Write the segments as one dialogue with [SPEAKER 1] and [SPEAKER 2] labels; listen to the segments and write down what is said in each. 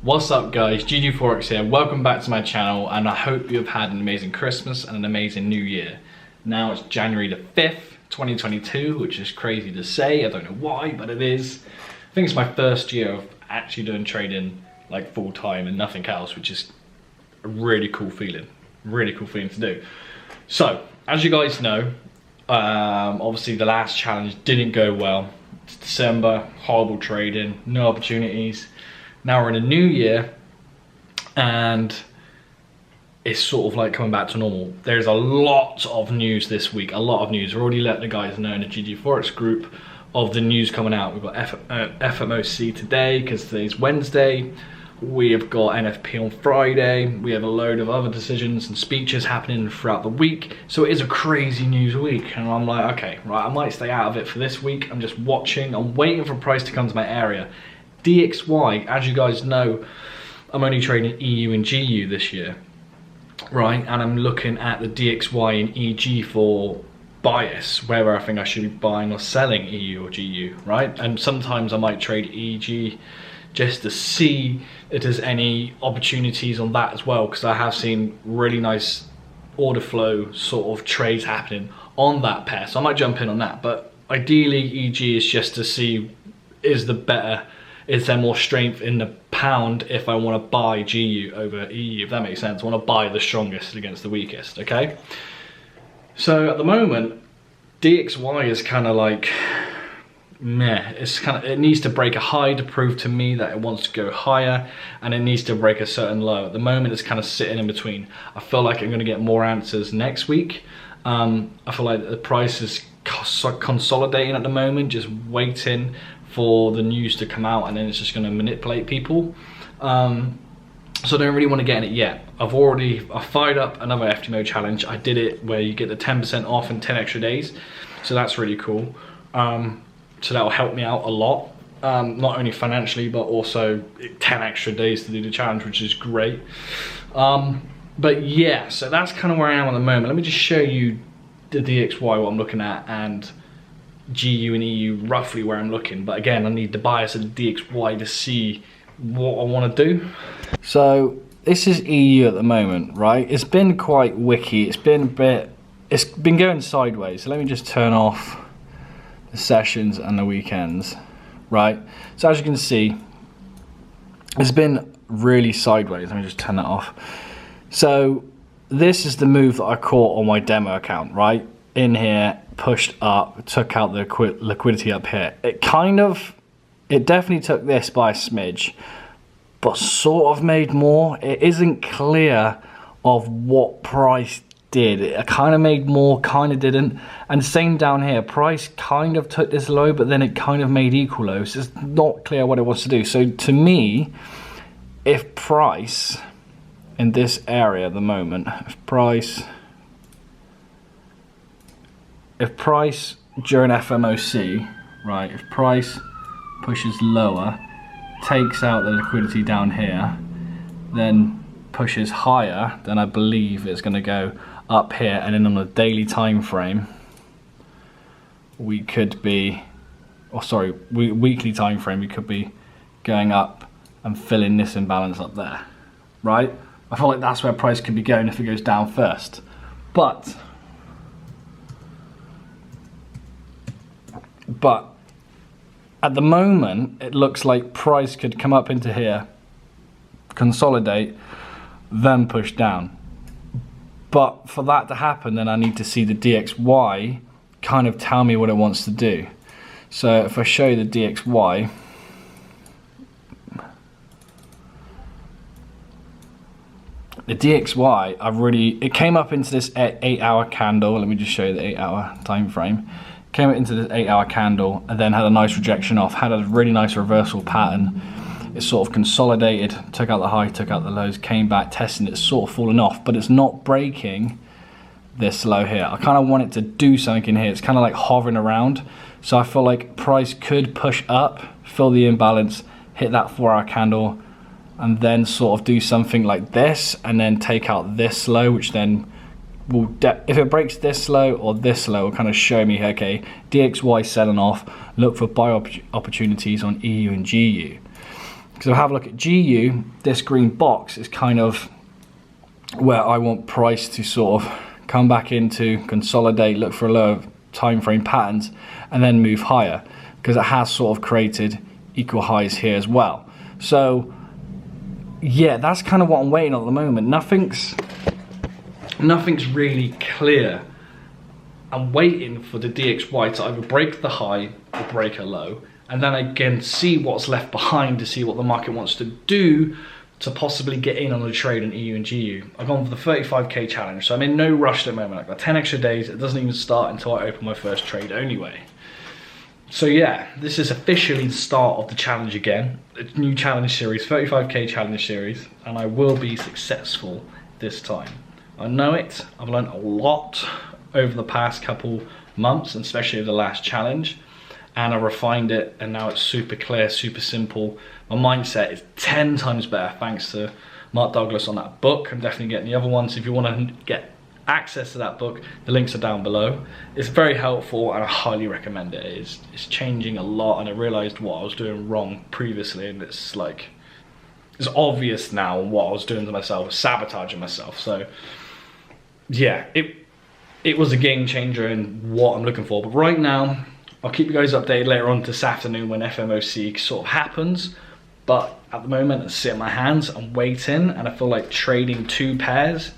[SPEAKER 1] What's up guys, GGFOREX here, welcome back to my channel and I hope you have had an amazing Christmas and an amazing New Year. Now it's January the 5th, 2022, which is crazy to say, I don't know why, but it is. I think it's my first year of actually doing trading like full time and nothing else, which is a really cool feeling to do. So, as you guys know, obviously the last challenge didn't go well. It's December, horrible trading, no opportunities. Now we're in a new year and it's sort of like coming back to normal. There's a lot of news this week, a lot of news. We've already let the guys know in the GGFOREX group of the news coming out. We've got FMOC today because today's Wednesday. We have got NFP on Friday. We have a load of other decisions and speeches happening throughout the week. So it is a crazy news week. And I'm like, okay, right, I might stay out of it for this week. I'm just watching, I'm waiting for price to come to my area. DXY, as you guys know, I'm only trading EU and GU this year, right? And I'm looking at the DXY and EG for bias, whether I think I should be buying or selling EU or GU, right? And sometimes I might trade EG just to see if there's any opportunities on that as well, because I have seen really nice order flow sort of trades happening on that pair. So I might jump in on that, but ideally EG is just to see is there more strength in the pound if I want to buy GU over EU, if that makes sense. I want to buy the strongest against the weakest, okay? So at the moment, DXY is kind of like, meh. It needs to break a high to prove to me that it wants to go higher, and it needs to break a certain low. At the moment, it's kind of sitting in between. I feel like I'm going to get more answers next week. I feel like the price is consolidating at the moment, just waiting for the news to come out, and then it's just going to manipulate people. So I don't really want to get in it yet. I fired up another Ftmo challenge. I did it where you get the 10% off in 10 extra days, so that's really cool. So that will help me out a lot, not only financially but also 10 extra days to do the challenge, which is great. But yeah, so that's kind of where I am at the moment. Let me just show you the DXY, what I'm looking at, and GU and EU roughly where I'm looking. But again, I need the bias of the DXY to see what I want to do. So this is EU at the moment, right? It's been quite wicky. It's been going sideways. So let me just turn off the sessions and the weekends, right? So as you can see, it's been really sideways. Let me just turn that off. So this is the move that I caught on my demo account, right? In here, pushed up, took out the liquidity up here. It definitely took this by a smidge, but sort of made more. It isn't clear of what price did. It kind of made more, kind of didn't. And same down here, price kind of took this low, but then it kind of made equal lows. It's not clear what it wants to do. So to me, if price in this area at the moment, if price during FMOC, right, if price pushes lower, takes out the liquidity down here, then pushes higher, then I believe it's going to go up here, and then on the daily time frame, we could be, weekly time frame, we could be going up and filling this imbalance up there, right? I feel like that's where price could be going if it goes down first. But at the moment, it looks like price could come up into here, consolidate, then push down. But for that to happen, then I need to see the DXY kind of tell me what it wants to do. So if I show you the DXY, it came up into this 8-hour candle. Let me just show you the 8-hour time frame. Came into this 8-hour candle and then had a nice rejection off, had a really nice reversal pattern. It sort of consolidated, took out the high, took out the lows, came back, testing it, sort of fallen off, but it's not breaking this low here. I kind of want it to do something in here. It's kind of like hovering around. So I feel like price could push up, fill the imbalance, hit that 4-hour candle, and then sort of do something like this, and then take out this low, which then will, if it breaks this low or this low, will kind of show me, okay, DXY selling off, look for buy opportunities on EU and GU. Because if I have a look at GU, this green box is kind of where I want price to sort of come back into, consolidate, look for lower time frame patterns, and then move higher, because it has sort of created equal highs here as well. So yeah, that's kind of what I'm waiting on at the moment. Nothing's really clear. I'm waiting for the DXY to either break the high or break a low, and then again see what's left behind to see what the market wants to do to possibly get in on the trade in EU and GU. I've gone for the 35k challenge, so I'm in no rush at the moment. I've got 10 extra days. It doesn't even start until I open my first trade anyway. So yeah, this is officially the start of the challenge again. It's a new challenge series, 35k challenge series, and I will be successful this time. I know it. I've learned a lot over the past couple months, and especially the last challenge, and I refined it, and now it's super clear, super simple. My mindset is 10 times better thanks to Mark Douglas on that book. I'm definitely getting the other ones. If you want to get access to that book, the links are down below. It's very helpful and I highly recommend it. It's changing a lot, and I realized what I was doing wrong previously, and it's like, it's obvious now what I was doing to myself, sabotaging myself. So yeah, it was a game changer in what I'm looking for. But right now, I'll keep you guys updated later on this afternoon when FMOC sort of happens. But at the moment, I sit in my hands, I'm waiting, and I feel like trading two pairs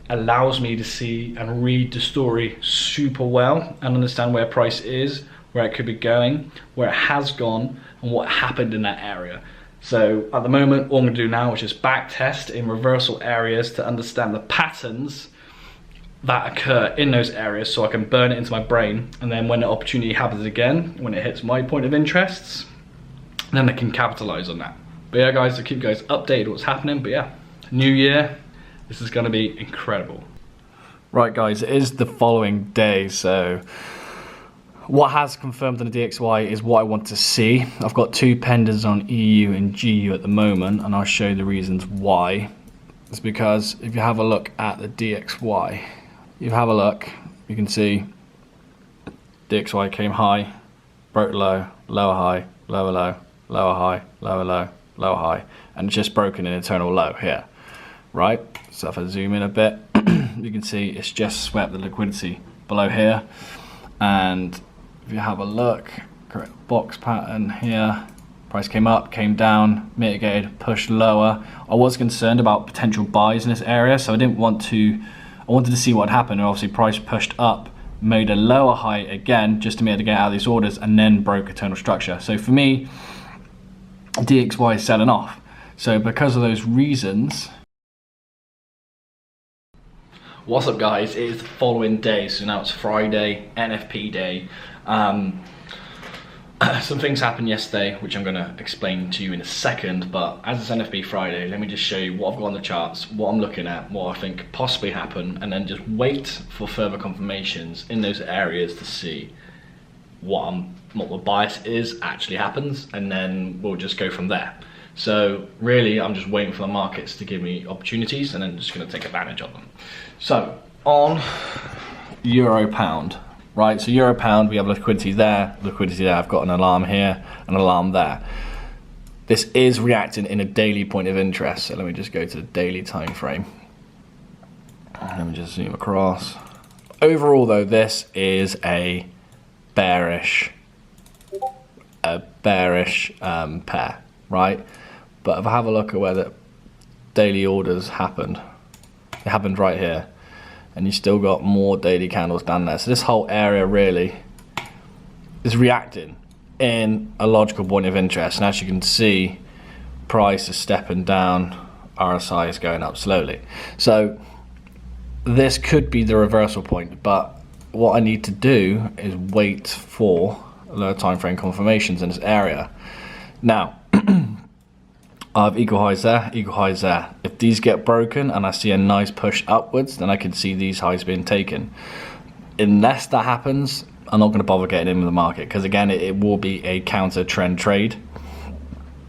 [SPEAKER 1] allows me to see and read the story super well and understand where price is, where it could be going, where it has gone, and what happened in that area. So at the moment, all I'm gonna do now is just back test in reversal areas to understand the patterns that occur in those areas, so I can burn it into my brain, and then when the opportunity happens again, when it hits my point of interests, then I can capitalize on that. But yeah guys, I'll keep you guys updated what's happening. But yeah, new year, this is gonna be incredible. Right guys, it is the following day, so what has confirmed on the DXY is what I want to see. I've got two pendants on EU and GU at the moment, and I'll show you the reasons why. It's because if you have a look at the DXY, you have a look, you can see DXY came high, broke low, lower high, lower low, lower high, lower low, lower high, and it's just broken an internal low here, right? So if I zoom in a bit, you can see it's just swept the liquidity below here, and if you have a look, correct box pattern here, price came up, came down, mitigated, pushed lower. I was concerned about potential buys in this area, so I wanted to see what happened, and obviously price pushed up, made a lower high again just to mitigate out of these orders, and then broke eternal structure. So for me, DXY is selling off. So because of those reasons. What's up guys, it is the following day, so now it's Friday, NFP day. Some things happened yesterday, which I'm going to explain to you in a second, but as it's NFP Friday, let me just show you what I've got on the charts, what I'm looking at, what I think could possibly happen, and then just wait for further confirmations in those areas to see what the bias is actually happens, and then we'll just go from there. So really, I'm just waiting for the markets to give me opportunities, and then just going to take advantage of them. So on Euro Pound. Right, so Euro Pound, we have liquidity there, I've got an alarm here, an alarm there. This is reacting in a daily point of interest, so let me just go to the daily time frame. Let me just zoom across. Overall though, this is a bearish pair, right? But if I have a look at where the daily orders happened, it happened right here. And you still got more daily candles down there. So this whole area really is reacting in a logical point of interest. And as you can see, price is stepping down, RSI is going up slowly. So this could be the reversal point, but what I need to do is wait for lower time frame confirmations in this area. Now, I have equal highs there, equal highs there. If these get broken and I see a nice push upwards, then I can see these highs being taken. Unless that happens, I'm not going to bother getting in with the market, because again, it will be a counter trend trade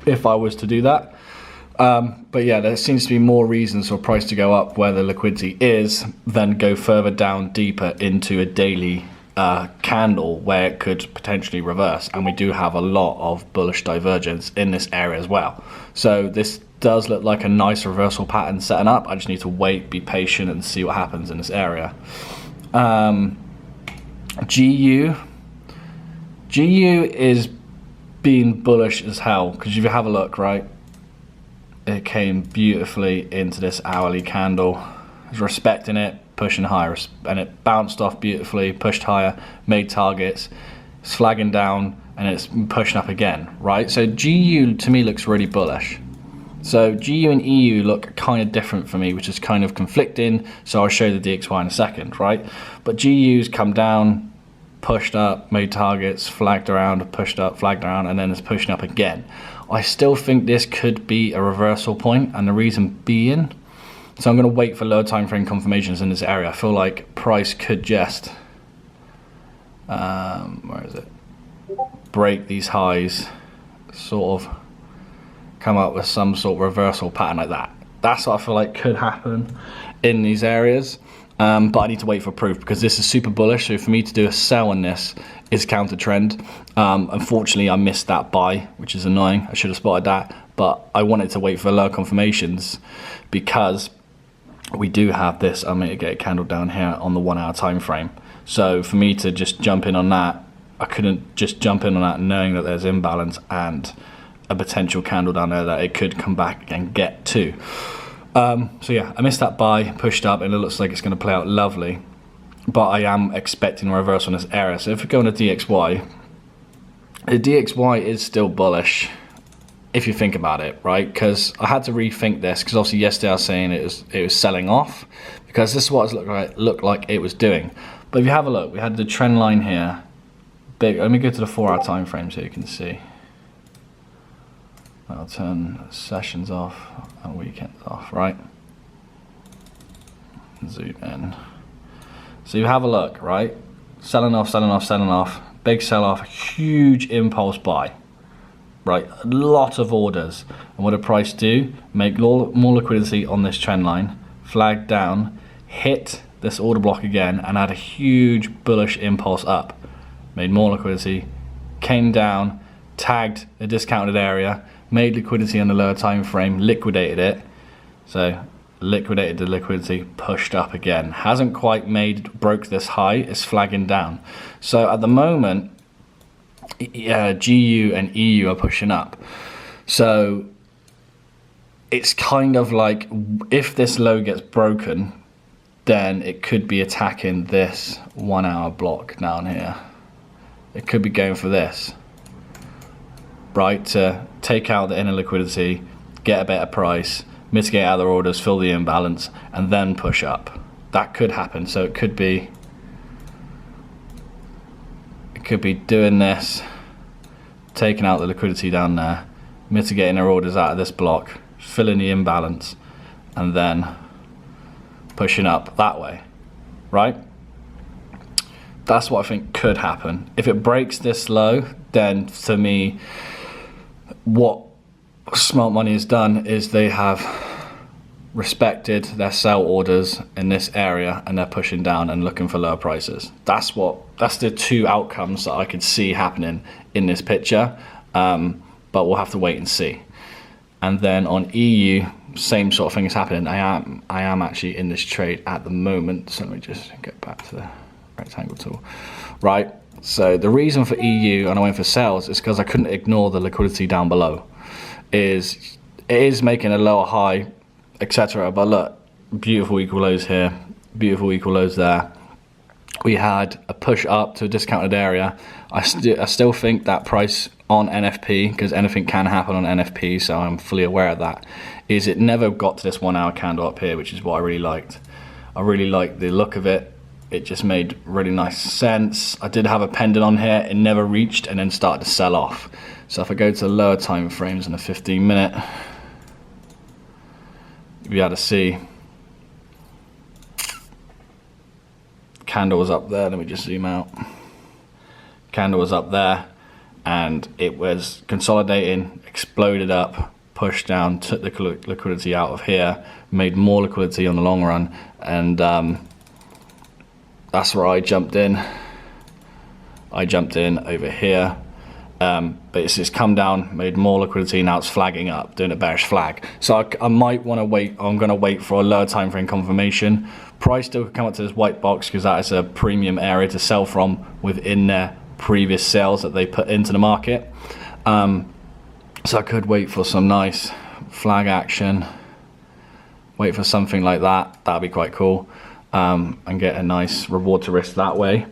[SPEAKER 1] if I was to do that. But yeah, there seems to be more reasons for price to go up where the liquidity is than go further down deeper into a daily candle where it could potentially reverse, and we do have a lot of bullish divergence in this area as well. So this does look like a nice reversal pattern setting up. I just need to wait, be patient, and see what happens in this area. GU is being bullish as hell, because if you have a look, right, it came beautifully into this hourly candle, it's respecting it, pushing higher, and it bounced off beautifully, pushed higher, made targets, it's flagging down, and it's pushing up again, right? So GU to me looks really bullish. So GU and EU look kind of different for me, which is kind of conflicting, so I'll show the DXY in a second, right? But GU's come down, pushed up, made targets, flagged around, pushed up, flagged around, and then it's pushing up again. I still think this could be a reversal point, and the reason being, so I'm going to wait for lower time frame confirmations in this area. I feel like price could just, where is it? Break these highs, sort of come up with some sort of reversal pattern like that. That's what I feel like could happen in these areas. But I need to wait for proof, because this is super bullish. So for me to do a sell on this is counter trend. Unfortunately, I missed that buy, which is annoying. I should have spotted that, but I wanted to wait for lower confirmations because we do have this unmitigated candle down here on the 1 hour time frame. So for me to just jump in on that, I couldn't just jump in on that knowing that there's imbalance and a potential candle down there that it could come back and get to. So yeah, I missed that buy, pushed up, and it looks like it's going to play out lovely, but I am expecting a reversal in this area. So if we go on the DXY, the DXY is still bullish if you think about it, right? Because I had to rethink this, because obviously yesterday I was saying it was selling off, because this is what it looked like it was doing. But if you have a look, we had the trend line here, big. Let me go to the 4 hour time frame so you can see. I'll turn sessions off and weekends off, right? Zoom in. So you have a look, right? Selling off, selling off, selling off. Big sell off, huge impulse buy, right? A lot of orders. And what did price do? Make more liquidity on this trend line, flag down, hit this order block again, and had a huge bullish impulse up. Made more liquidity, came down, tagged a discounted area, made liquidity on the lower time frame, liquidated it. So liquidated the liquidity, pushed up again. Hasn't quite broke this high, it's flagging down. So at the moment, GU and EU are pushing up. So it's kind of like, if this low gets broken, then it could be attacking this 1 hour block down here. It could be going for this, right, to take out the inner liquidity, get a better price, mitigate other orders, fill the imbalance, and then push up. That could happen. So it could be doing this, taking out the liquidity down there, mitigating our orders out of this block, filling the imbalance, and then pushing up that way, right? That's what I think could happen. If it breaks this low, then to me, what smart money has done is they have respected their sell orders in this area, and they're pushing down and looking for lower prices. That's the two outcomes that I could see happening in this picture, but we'll have to wait and see. And then on EU, same sort of thing is happening. I am actually in this trade at the moment, so let me just get back to the rectangle tool, right? So the reason for EU and I went for sales is because I couldn't ignore the liquidity down below. It is making a lower high, etc. But look, beautiful equal lows here, beautiful equal lows there. We had a push up to a discounted area. I still think that price on NFP, because anything can happen on NFP, so I'm fully aware of that, is it never got to this 1 hour candle up here, which is what I really liked. I really liked the look of it. It just made really nice sense. I did have a pendant on here, it never reached and then started to sell off. So if I go to lower time frames in a 15 minute, you'll be able to see candle was up there. Let me just zoom out. Candle was up there and it was consolidating, exploded up, pushed down, took the liquidity out of here, made more liquidity on the long run, and that's where I jumped in I jumped in over here, but it's just come down, made more liquidity, now it's flagging up, doing a bearish flag. So I might want to wait. I'm going to wait for a lower time frame confirmation. Price still could come up to this white box because that is a premium area to sell from within their previous sales that they put into the market. So I could wait for some nice flag action, wait for something like that. That'd be quite cool, and get a nice reward to risk that way.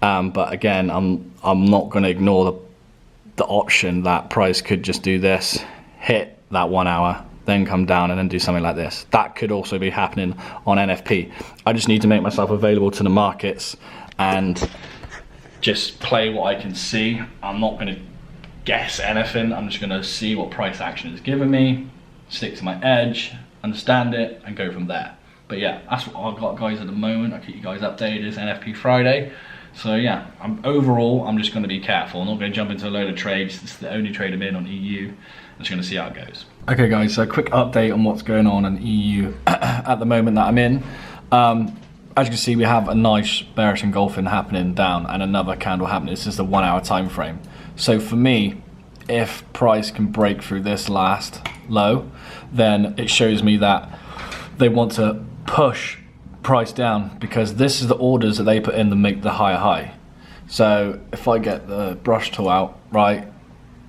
[SPEAKER 1] But again, I'm not going to ignore the option that price could just do this, hit that 1 hour, then come down and then do something like this. That could also be happening on NFP. I just need to make myself available to the markets and just play what I can see. I'm not going to guess anything. I'm just going to see what price action is giving me, stick to my edge, understand it, and go from there. But yeah, that's what I've got, guys, at the moment. I'll keep you guys updated. It's NFP Friday. So yeah, overall, I'm just going to be careful. I'm not going to jump into a load of trades. This is the only trade I'm in on EU. I'm just going to see how it goes. Okay, guys, so a quick update on what's going on in EU at the moment that I'm in. As you can see, we have a nice bearish engulfing happening down and another candle happening. This is the 1 hour time frame. So for me, if price can break through this last low, then it shows me that they want to push price down, because this is the orders that they put in to make the higher high. So if I get the brush tool out, right,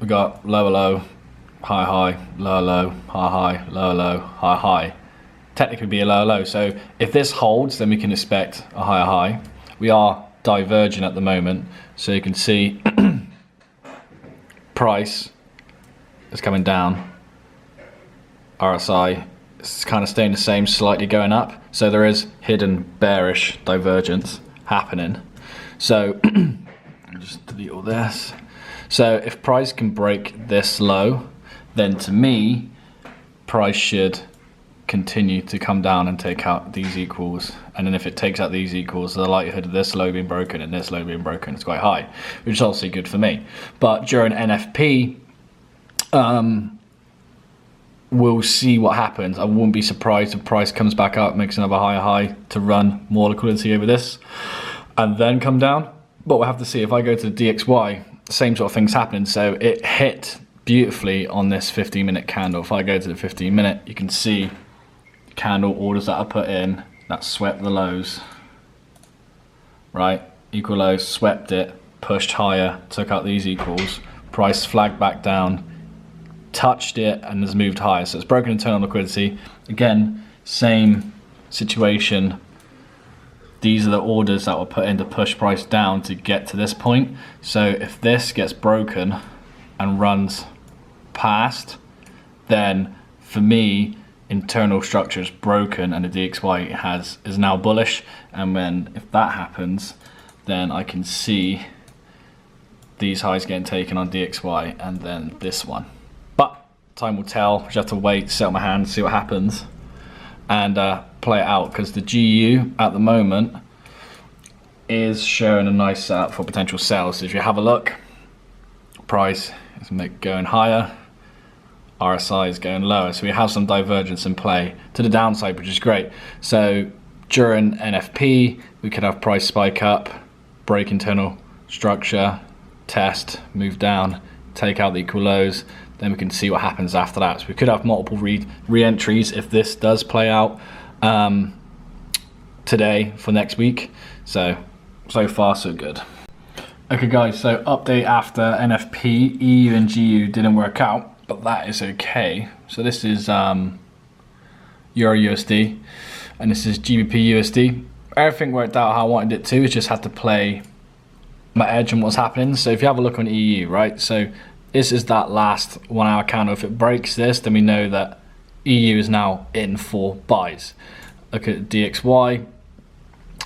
[SPEAKER 1] we got lower low, high high, lower low, high high, lower low, high high. Technically be a lower low. So if this holds, then we can expect a higher high. We are diverging at the moment, so you can see price is coming down, RSI is kind of staying the same, slightly going up. So there is hidden bearish divergence happening. So just delete all this. So if price can break this low, then to me, price should continue to come down and take out these equals. And then if it takes out these equals, the likelihood of this low being broken and this low being broken is quite high, which is obviously good for me. But during NFP, we'll see what happens. I wouldn't be surprised if price comes back up, makes another higher high to run more liquidity over this and then come down. But we'll have to see. If I go to the DXY, same sort of things happening. So it hit beautifully on this 15-minute candle. If I go to the 15-minute, you can see candle orders that I put in that swept the lows, right? Equal lows, swept it, pushed higher, took out these equals, price flagged back down, touched it, and has moved higher. So it's broken internal liquidity. Again, same situation. These are the orders that were put in to push price down to get to this point. So if this gets broken and runs past, then for me, internal structure is broken and the DXY is now bullish. And then if that happens, then I can see these highs getting taken on DXY and then this one. But time will tell. Just have to wait, set my hand, see what happens, and play it out, because the GU at the moment is showing a nice setup for potential sales. So if you have a look, price is going higher, RSI is going lower, so we have some divergence in play to the downside, which is great. So during NFP, we could have price spike up, break internal structure, test, move down, take out the equal lows, then we can see what happens after that. So we could have multiple re-entries if this does play out today for next week. So far so good. Okay guys, so update after NFP, EU and GU didn't work out, but that is okay. So this is Euro USD and this is GBP USD. Everything worked out how I wanted it to. It just had to play my edge on what's happening. So if you have a look on EU, right, so this is that last 1 hour candle. If it breaks this, then we know that EU is now in for buys. Look at DXY.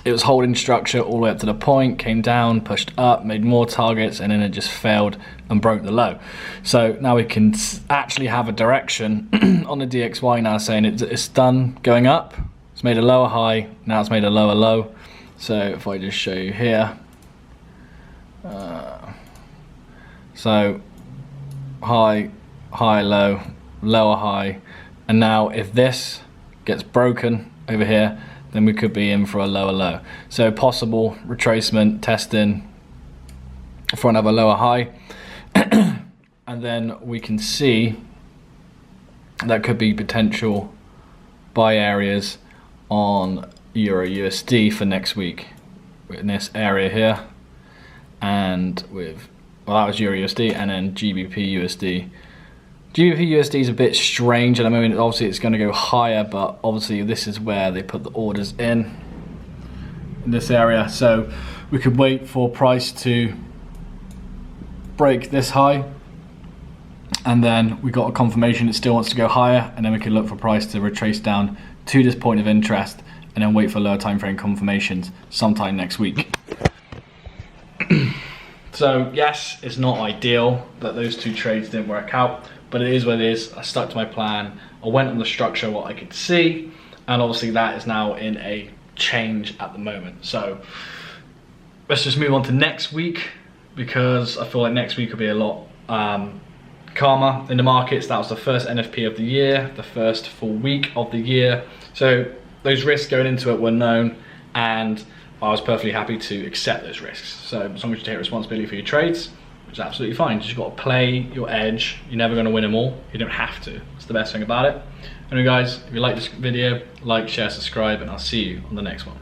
[SPEAKER 1] It was holding structure all the way up to the point, came down, pushed up, made more targets, and then it just failed and broke the low. So now we can actually have a direction on the DXY now, saying it's done going up. It's made a lower high, now it's made a lower low. So if I just show you here, so high, high, low, lower high, and now if this gets broken over here, then we could be in for a lower low. So possible retracement, testing, for another lower high. And then we can see that could be potential buy areas on Euro USD for next week in this area here, and with, well, that was Euro USD, and then GBP USD. GBP USD is a bit strange at the moment. Obviously it's going to go higher, but obviously this is where they put the orders in this area, so we could wait for price to break this high, and then we got a confirmation it still wants to go higher, and then we can look for price to retrace down to this point of interest, and then wait for lower time frame confirmations sometime next week. So yes, it's not ideal that those two trades didn't work out, but it is what it is. I stuck to my plan. I went on the structure, what I could see, and obviously that is now in a change at the moment. So let's just move on to next week, because I feel like next week will be a lot calmer in the markets. That was the first NFP of the year, the first full week of the year. So those risks going into it were known, and I was perfectly happy to accept those risks. So as long as you take responsibility for your trades, which is absolutely fine. You just got to play your edge. You're never going to win them all. You don't have to. That's the best thing about it. Anyway guys, if you like this video, like, share, subscribe, and I'll see you on the next one.